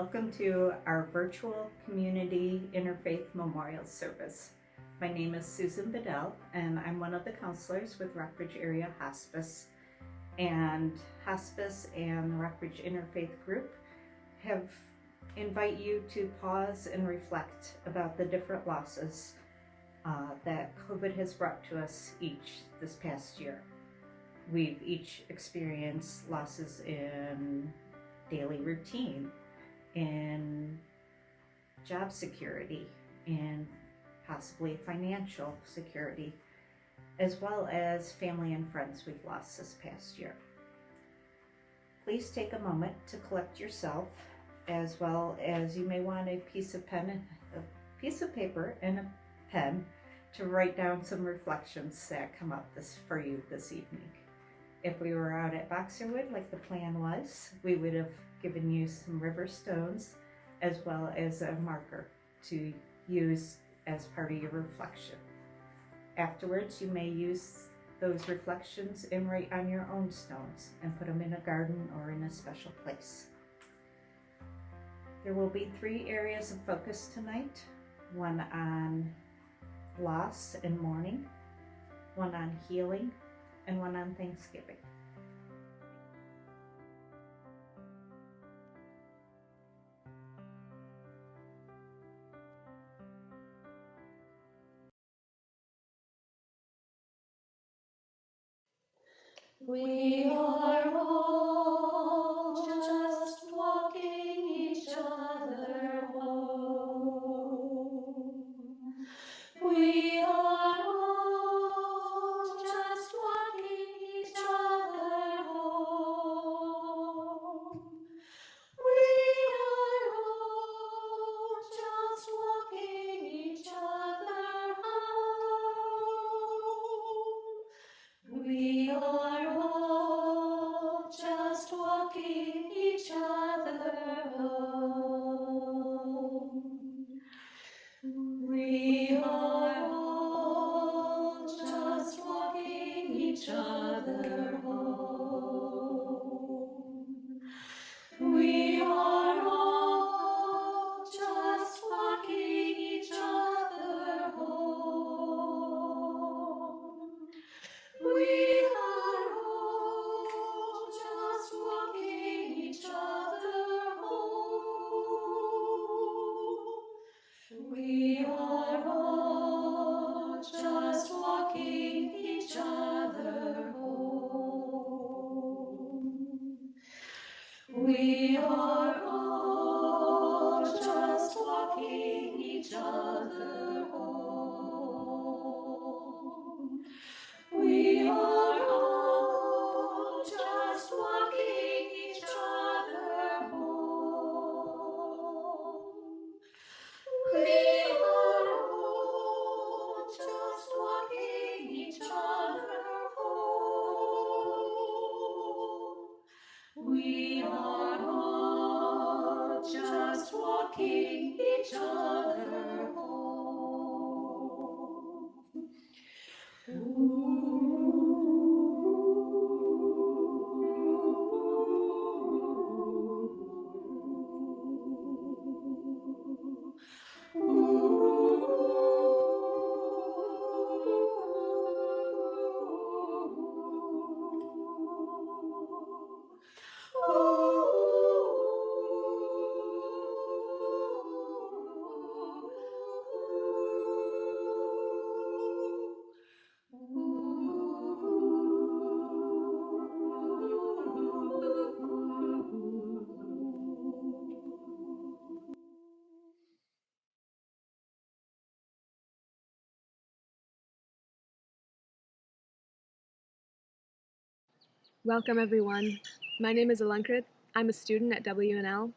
Welcome to our virtual community interfaith memorial service. My name is Susan Bedell, and I'm one of the counselors with Rockbridge Area Hospice. And Hospice and Rockbridge Interfaith Group invite you to pause and reflect about the different losses that COVID has brought to us each this past year. We've each experienced losses in daily routine, in job security, and possibly financial security, as well as family and friends we've lost this past year. Please take a moment to collect yourself, as well as you may want a piece of paper and a pen to write down some reflections that come up for you this evening. If we were out at Boxerwood like the plan was, we would have given you some river stones as well as a marker to use as part of your reflection. Afterwards, you may use those reflections and write on your own stones and put them in a garden or in a special place. There will be 3 areas of focus tonight, one on loss and mourning, one on healing, and one on Thanksgiving. We are all just walking each other home. We are all just walking each other home. We are all just walking each other home. We are all just walking each other home. We are all just walking each other home. We are all just walking each other home. We are all just walking each other home. We are all just walking each other home. We are all just walking each other home. We are all just walking each other home. We are all just walking each other home. We are all just walking each other Welcome everyone. My name is Alankrit. I'm a student at WNL.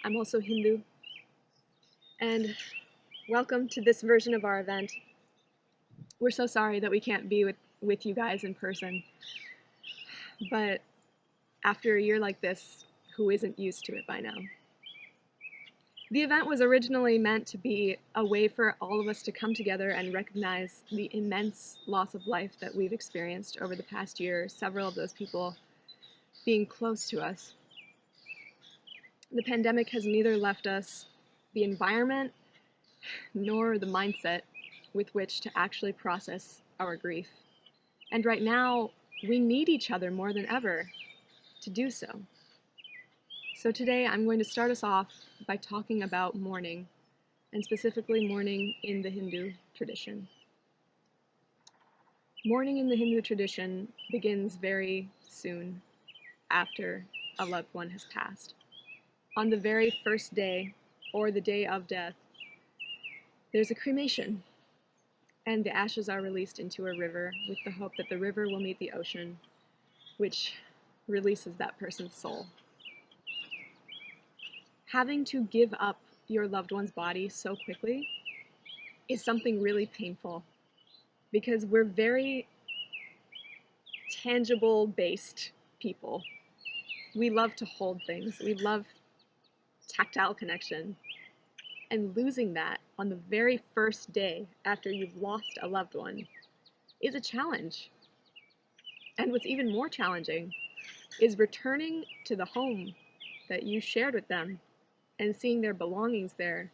I'm also Hindu. And welcome to this version of our event. We're so sorry that we can't be with you guys in person. But after a year like this, who isn't used to it by now? The event was originally meant to be a way for all of us to come together and recognize the immense loss of life that we've experienced over the past year, several of those people being close to us. The pandemic has neither left us the environment nor the mindset with which to actually process our grief. And right now, we need each other more than ever to do so. So today I'm going to start us off by talking about mourning, and specifically mourning in the Hindu tradition. Mourning in the Hindu tradition begins very soon after a loved one has passed. On the very first day, or the day of death, there's a cremation, and the ashes are released into a river with the hope that the river will meet the ocean, which releases that person's soul. Having to give up your loved one's body so quickly is something really painful, because we're very tangible-based people. We love to hold things. We love tactile connection. And losing that on the very first day after you've lost a loved one is a challenge. And what's even more challenging is returning to the home that you shared with them and seeing their belongings there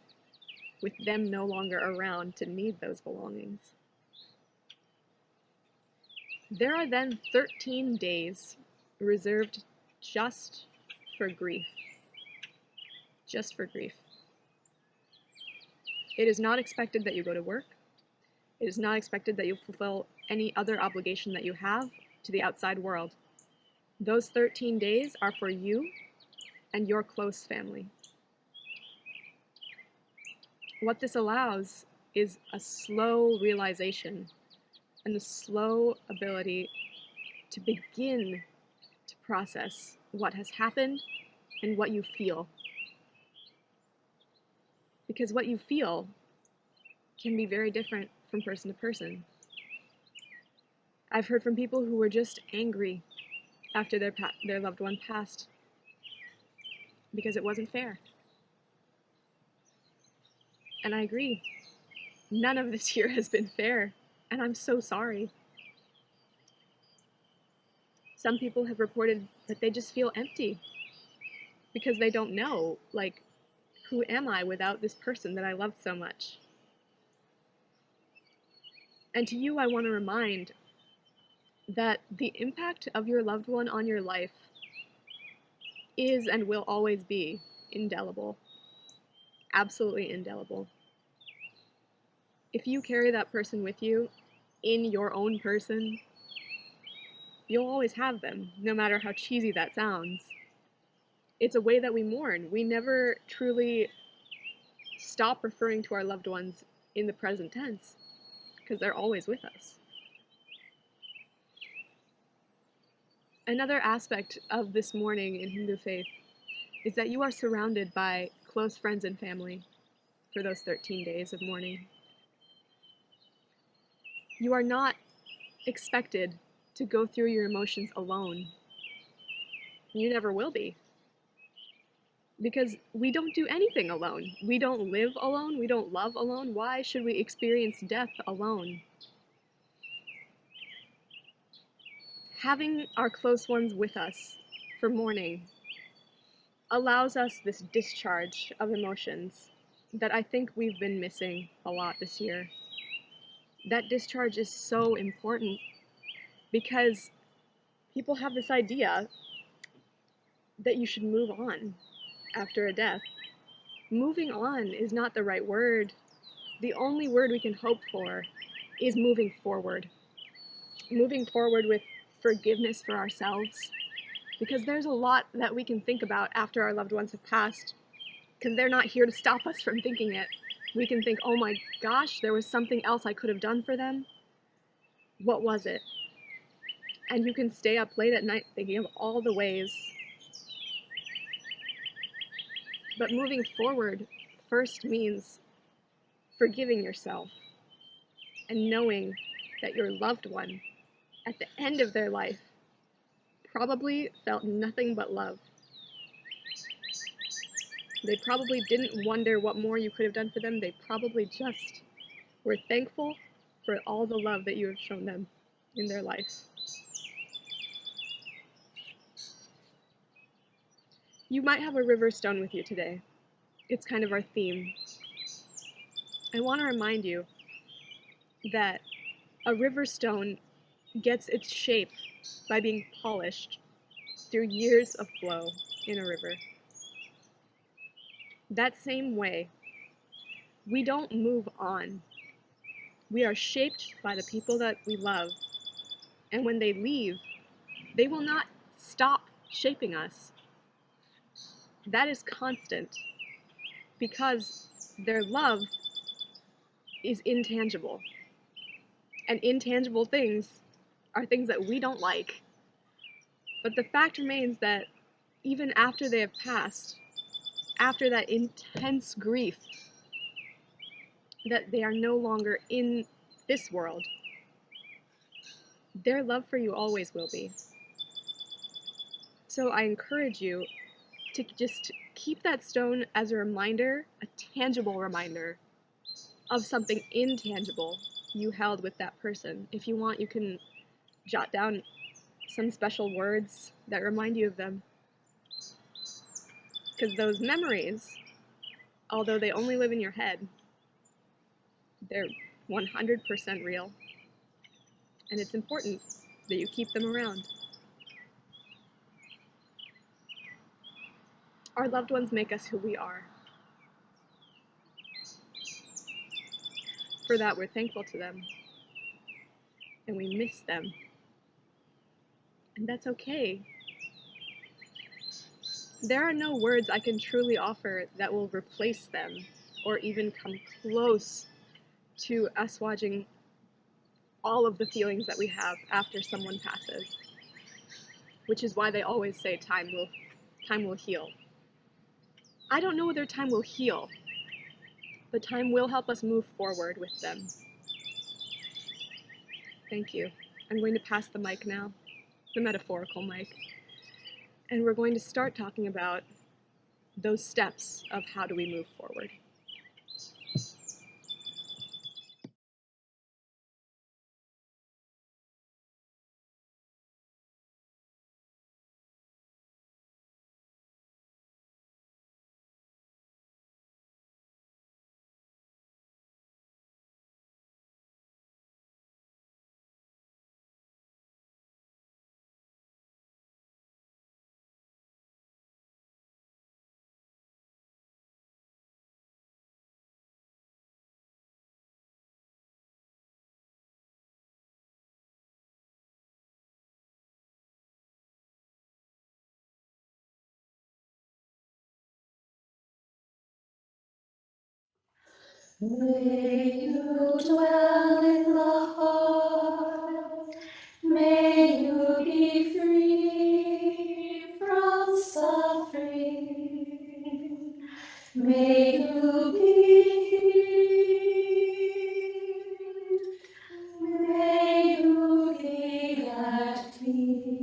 with them no longer around to need those belongings. There are then 13 days reserved just for grief. Just for grief. It is not expected that you go to work. It is not expected that you fulfill any other obligation that you have to the outside world. Those 13 days are for you and your close family. What this allows is a slow realization and a slow ability to begin to process what has happened and what you feel. Because what you feel can be very different from person to person. I've heard from people who were just angry after their loved one passed because it wasn't fair. And I agree. None of this year has been fair, and I'm so sorry. Some people have reported that they just feel empty because they don't know, like, who am I without this person that I loved so much? And to you, I want to remind that the impact of your loved one on your life is and will always be indelible. Absolutely indelible. If you carry that person with you in your own person, you'll always have them, no matter how cheesy that sounds. It's a way that we mourn. We never truly stop referring to our loved ones in the present tense, because they're always with us. Another aspect of this mourning in Hindu faith is that you are surrounded by close friends and family for those 13 days of mourning. You are not expected to go through your emotions alone. You never will be. Because we don't do anything alone. We don't live alone. We don't love alone. Why should we experience death alone? Having our close ones with us for mourning allows us this discharge of emotions that I think we've been missing a lot this year. That discharge is so important because people have this idea that you should move on after a death. Moving on is not the right word. The only word we can hope for is moving forward. Moving forward with forgiveness for ourselves, because there's a lot that we can think about after our loved ones have passed, because they're not here to stop us from thinking it. We can think, oh my gosh, there was something else I could have done for them. What was it? And you can stay up late at night thinking of all the ways. But moving forward first means forgiving yourself and knowing that your loved one, at the end of their life, probably felt nothing but love. They probably didn't wonder what more you could have done for them. They probably just were thankful for all the love that you have shown them in their life. You might have a river stone with you today. It's kind of our theme. I want to remind you that a river stone gets its shape by being polished through years of flow in a river. That same way, we don't move on. We are shaped by the people that we love, and when they leave, they will not stop shaping us. That is constant, because their love is intangible, and intangible things are things that we don't like. But the fact remains that even after they have passed, after that intense grief, that they are no longer in this world, their love for you always will be. So I encourage you to just keep that stone as a reminder, a tangible reminder of something intangible you held with that person. If you want, you can jot down some special words that remind you of them. Because those memories, although they only live in your head, they're 100% real. And it's important that you keep them around. Our loved ones make us who we are. For that, we're thankful to them. And we miss them. And that's okay. There are no words I can truly offer that will replace them or even come close to assuaging all of the feelings that we have after someone passes. Which is why they always say time will heal. I don't know whether time will heal, but time will help us move forward with them. Thank you. I'm going to pass the mic now, the metaphorical mic. And we're going to start talking about those steps of how do we move forward. May you dwell in the heart, may you be free from suffering, may you be healed, may you be at peace.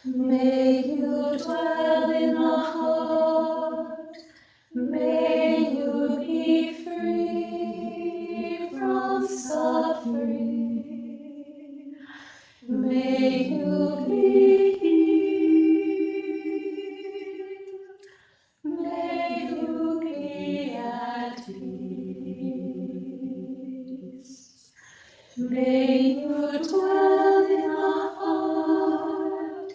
May you dwell in the heart, may you be free from suffering, may you be healed, may you be at peace. May you dwell in the heart,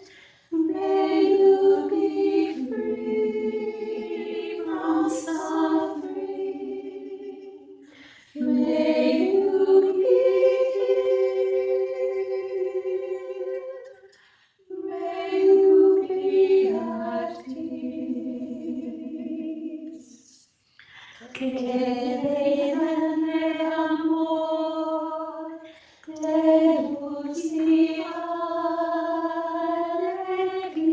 may you be free from suffering, may you be healed, may you be at peace. Que viene amor, de luz y alegría,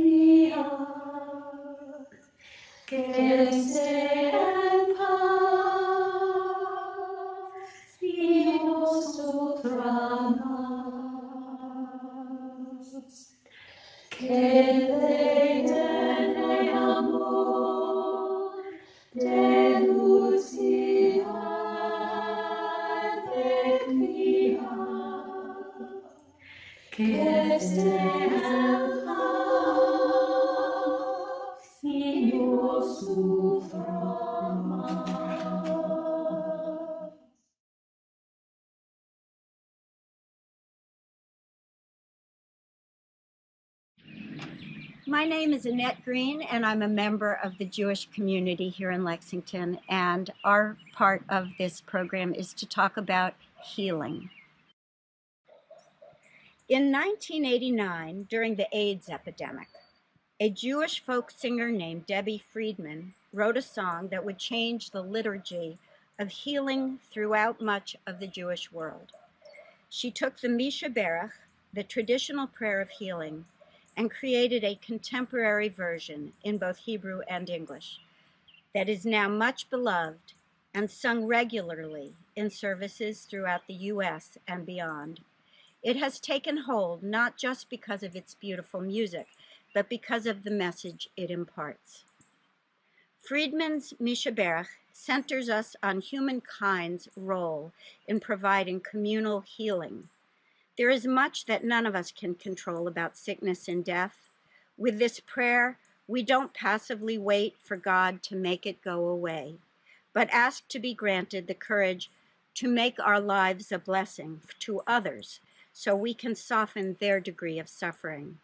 que sea en paz y no sufra más. Que viene amor, de luz y alegría, que sea en paz My name is Annette Green, and I'm a member of the Jewish community here in Lexington. And our part of this program is to talk about healing. In 1989, during the AIDS epidemic, a Jewish folk singer named Debbie Friedman wrote a song that would change the liturgy of healing throughout much of the Jewish world. She took the Misha Berach, the traditional prayer of healing, and created a contemporary version in both Hebrew and English that is now much beloved and sung regularly in services throughout the U.S. and beyond. It has taken hold not just because of its beautiful music, but because of the message it imparts. Friedman's Misha Berach centers us on humankind's role in providing communal healing. There is much that none of us can control about sickness and death. With this prayer, we don't passively wait for God to make it go away, but ask to be granted the courage to make our lives a blessing to others so we can soften their degree of suffering.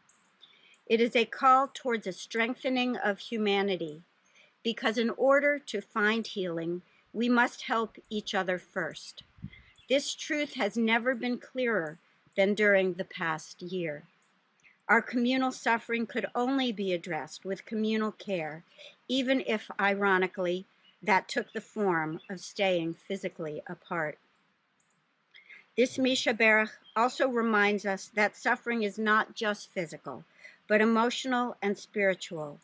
It is a call towards a strengthening of humanity, because in order to find healing, we must help each other first. This truth has never been clearer than during the past year. Our communal suffering could only be addressed with communal care, even if, ironically, that took the form of staying physically apart. This Misha Berach also reminds us that suffering is not just physical, but emotional and spiritual.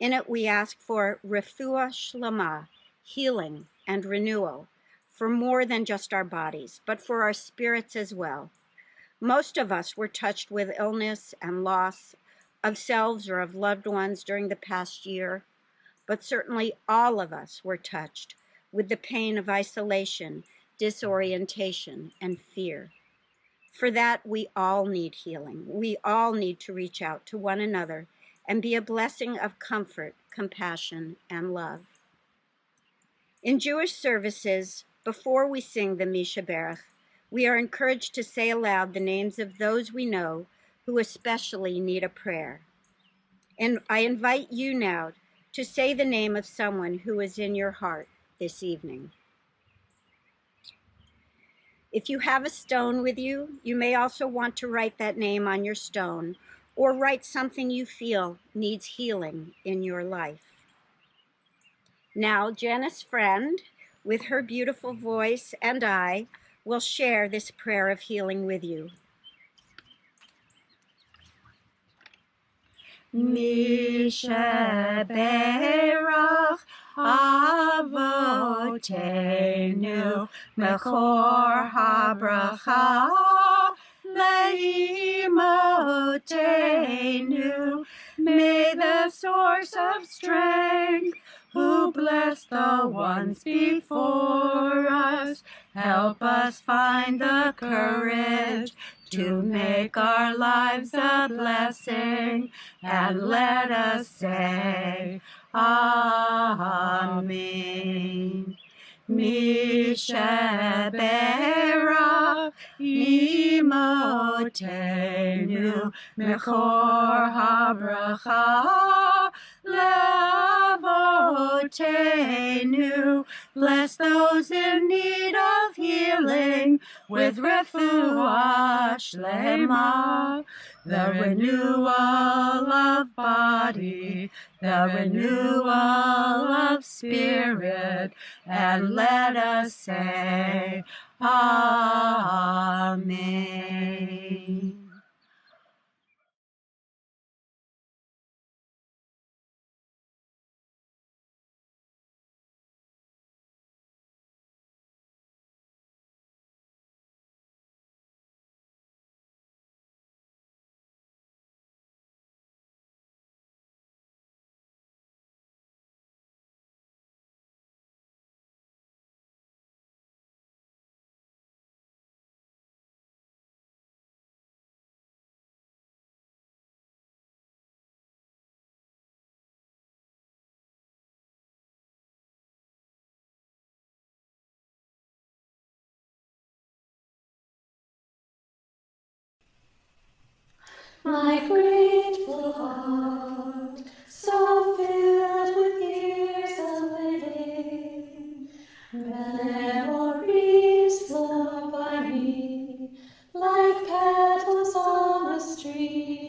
In it, we ask for refuah shlema, healing and renewal, for more than just our bodies, but for our spirits as well. Most of us were touched with illness and loss of selves or of loved ones during the past year, but certainly all of us were touched with the pain of isolation, disorientation, and fear. For that, we all need healing. We all need to reach out to one another and be a blessing of comfort, compassion, and love. In Jewish services, before we sing the Misha Berach, we are encouraged to say aloud the names of those we know who especially need a prayer. And I invite you now to say the name of someone who is in your heart this evening. If you have a stone with you, you may also want to write that name on your stone, or write something you feel needs healing in your life. Now, Janice Friend, with her beautiful voice, and I will share this prayer of healing with you. Misha Berach Avotenu Mechor HaBracha Leimotenu. May the source of strength, who blessed the ones before us, help us find the courage to make our lives a blessing, and let us say, Amen. Misha Berach Imotenu Mechor HaBracha Leavotenu. Bless those in need of healing with refuah shlema, the renewal of body, the renewal of spirit, and let us say, Amen. My great grateful heart, so filled with years of living, memories flow by me like petals on a stream.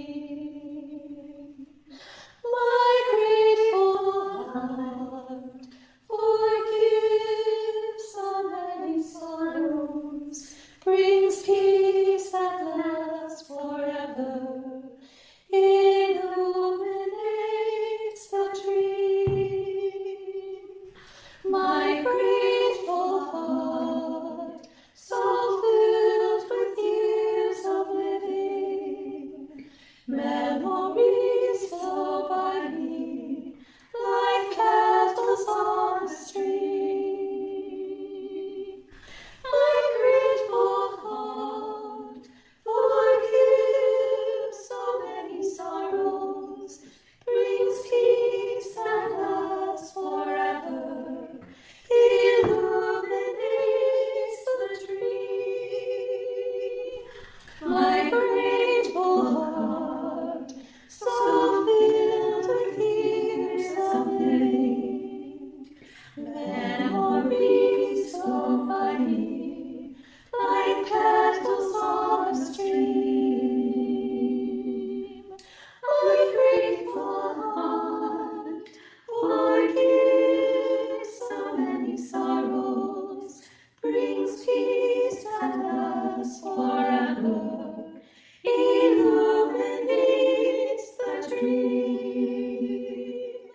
My grateful heart forgives so many sorrows, brings peace that lasts forever, illuminates the dream. My grateful heart, so filled with years of living, memories flow by me like petals on the stream. My grateful heart forgives so many sorrows, brings peace that lasts forever, illuminates the dream. My grateful heart, so filled with years of living, memories flow by me like petals on a stream. My grateful heart forgives so many sorrows, brings peace that lasts forever, illuminates the dream.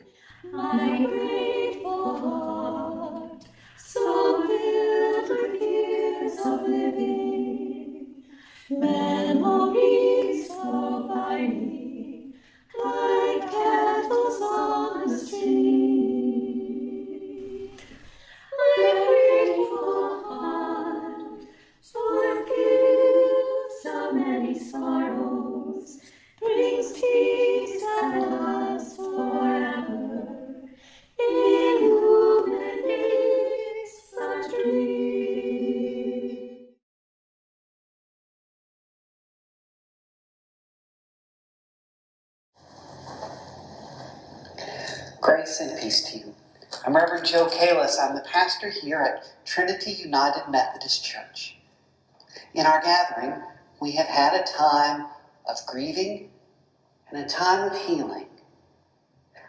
My grateful heart, so filled with years of living, memories flow by me like petals on the stream. My grateful heart forgives so many sorrows, brings peace that lasts forever, illuminates the dream. Grace and peace to you. I'm Reverend Joe Kalis. I'm the pastor here at Trinity United Methodist Church. In our gathering, we have had a time of grieving and a time of healing.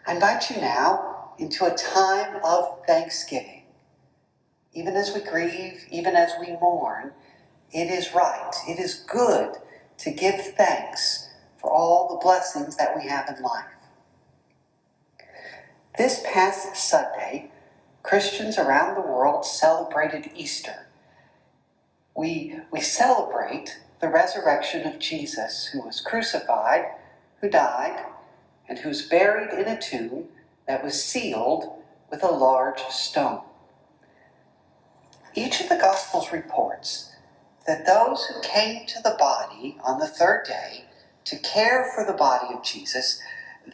I invite you now into a time of thanksgiving. Even as we grieve, even as we mourn, it is right, it is good to give thanks for all the blessings that we have in life. This past Sunday, Christians around the world celebrated Easter. We celebrate the resurrection of Jesus, who was crucified, who died, and who was buried in a tomb that was sealed with a large stone. Each of the Gospels reports that those who came to the body on the third day to care for the body of Jesus,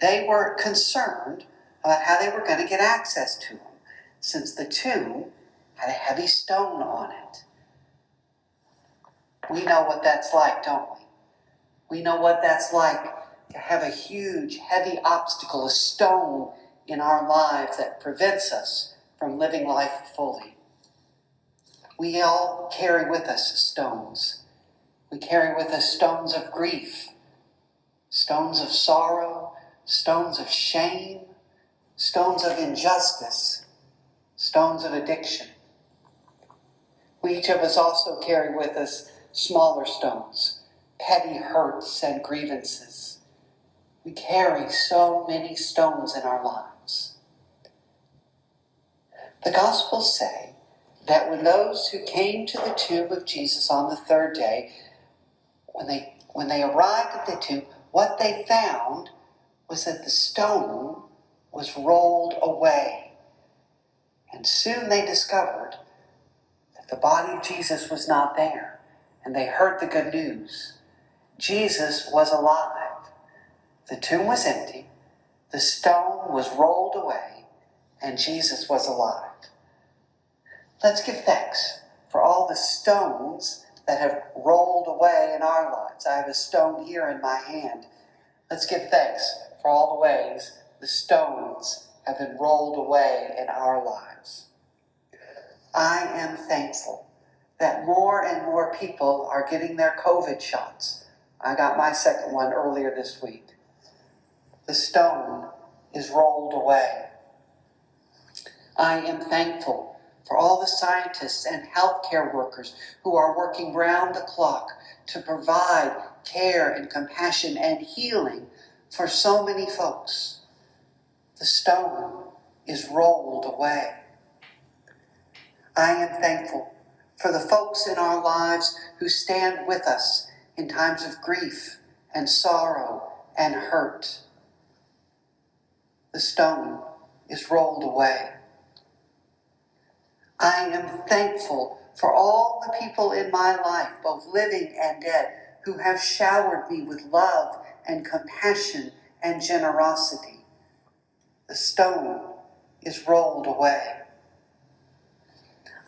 they were concerned about how they were going to get access to him, since the tomb had a heavy stone on it. We know what that's like, don't we? We know what that's like to have a huge, heavy obstacle, a stone in our lives that prevents us from living life fully. We all carry with us stones. We carry with us stones of grief, stones of sorrow, stones of shame, stones of injustice, stones of addiction. We each of us also carry with us smaller stones, petty hurts and grievances. We carry so many stones in our lives. The Gospels say that when those who came to the tomb of Jesus on the third day, when they arrived at the tomb, what they found was that the stone was rolled away. And soon they discovered that the body of Jesus was not there. And they heard the good news. Jesus was alive. The tomb was empty. The stone was rolled away. And Jesus was alive. Let's give thanks for all the stones that have rolled away in our lives. I have a stone here in my hand. Let's give thanks for all the ways the stones have been rolled away in our lives. I am thankful that more and more people are getting their COVID shots. I got my second one earlier this week. The stone is rolled away. I am thankful for all the scientists and healthcare workers who are working round the clock to provide care and compassion and healing for so many folks. The stone is rolled away. I am thankful for the folks in our lives who stand with us in times of grief and sorrow and hurt. The stone is rolled away. I am thankful for all the people in my life, both living and dead, who have showered me with love and compassion and generosity. The stone is rolled away.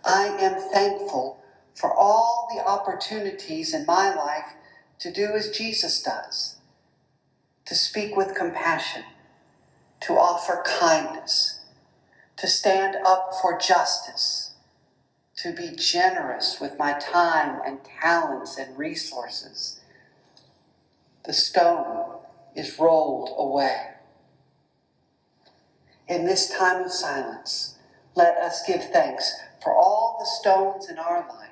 I am thankful for all the opportunities in my life to do as Jesus does, to speak with compassion, to offer kindness, to stand up for justice, to be generous with my time and talents and resources. The stone is rolled away. In this time of silence, let us give thanks for all the stones in our life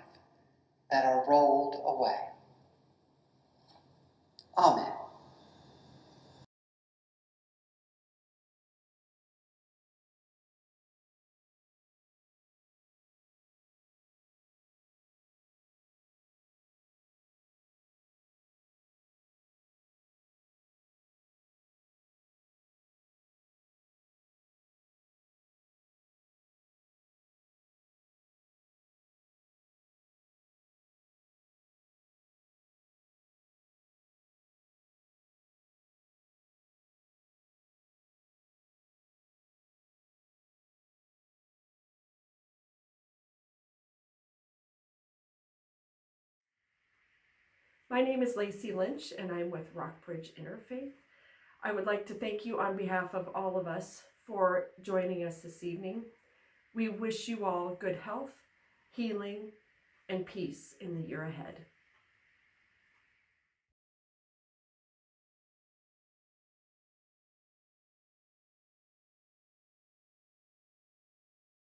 that are rolled away. Amen. My name is Lacey Lynch, and I'm with Rockbridge Interfaith. I would like to thank you on behalf of all of us for joining us this evening. We wish you all good health, healing, and peace in the year ahead.